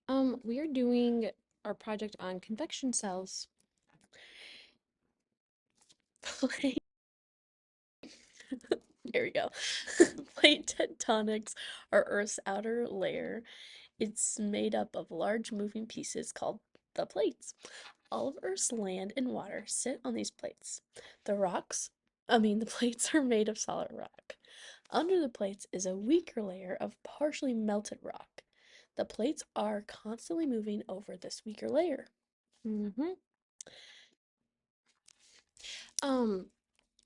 We are doing our project on convection cells. Plate, there we go. Plate tectonics are Earth's outer layer. It's made up of large moving pieces called the plates. All of Earth's land and water sit on these plates. The plates are made of solid rock. Under the plates is a weaker layer of partially melted rock. The plates are constantly moving over this weaker layer. Mm-hmm. Um,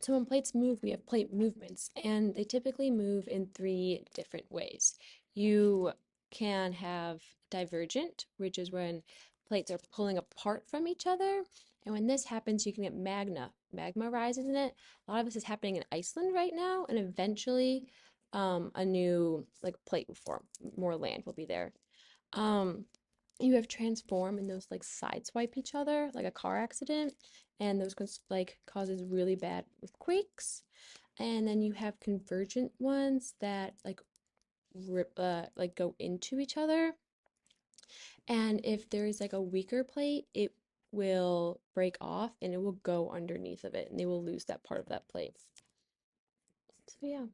So when plates move, we have plate movements, and they typically move in three different ways. You can have divergent, which is when plates are pulling apart from each other. And when this happens, you can get magma rises in it. A lot of this is happening in Iceland right now, and eventually a new plate will form. More land will be there. Um, you have transform and those sideswipe each other like a car accident, and those causes really bad earthquakes. And then you have convergent ones that rip go into each other, and if there is a weaker plate, it will break off and it will go underneath of it and they will lose that part of that plate. So yeah.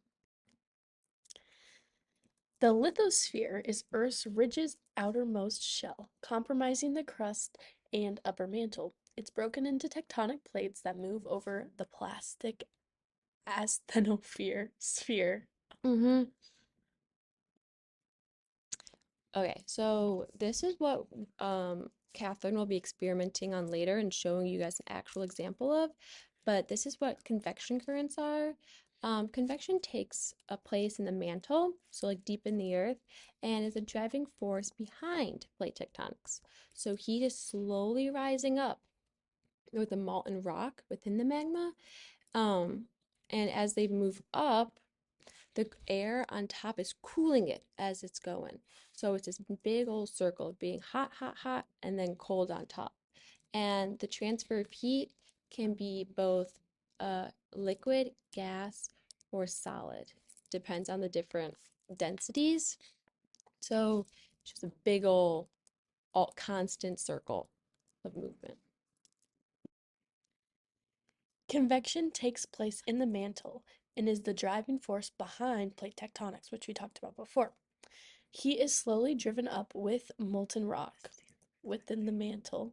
The lithosphere is Earth's ridge's outermost shell, comprising the crust and upper mantle. It's broken into tectonic plates that move over the plastic asthenosphere sphere. Mm-hmm. Okay, so this is what Catherine will be experimenting on later and showing you guys an actual example of, but this is what convection currents are. Convection takes a place in the mantle, so deep in the earth, and is a driving force behind plate tectonics. So heat is slowly rising up with the molten rock within the magma. Um, and as they move up, the air on top is cooling it as it's going. So it's this big old circle of being hot, hot, hot, and then cold on top. And the transfer of heat can be both liquid, gas, or solid. Depends on the different densities. So it's just a big old all constant circle of movement. Convection takes place in the mantle and is the driving force behind plate tectonics, which we talked about before. Heat is slowly driven up with molten rock within the mantle.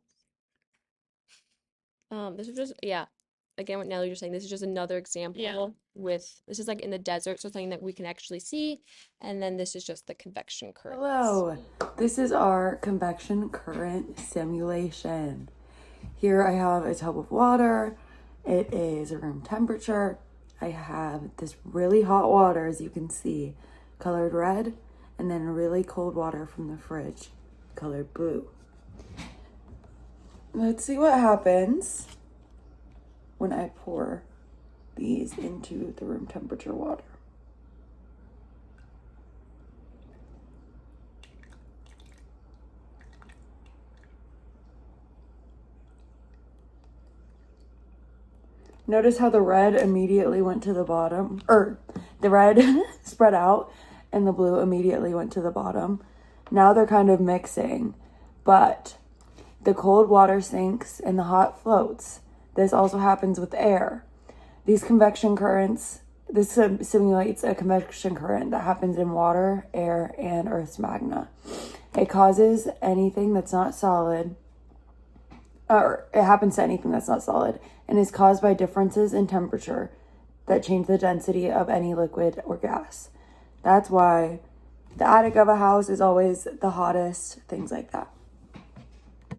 This is just, yeah. Again, what Nelly was saying, this is just another example with this is in the desert, so something that we can actually see, and then this is just the convection currents. Hello, this is our convection current simulation. Here I have a tub of water. It is room temperature. I have this really hot water, as you can see, colored red, and then really cold water from the fridge, colored blue. Let's see what happens when I pour these into the room temperature water. Notice how the red immediately went to the bottom, or the red spread out and the blue immediately went to the bottom. Now they're kind of mixing, but the cold water sinks and the hot floats. This also happens with air. These convection currents, this simulates a convection current that happens in water, air, and Earth's magma. It causes anything that's not solid, or it happens to anything that's not solid, and is caused by differences in temperature that change the density of any liquid or gas. That's why the attic of a house is always the hottest, things like that.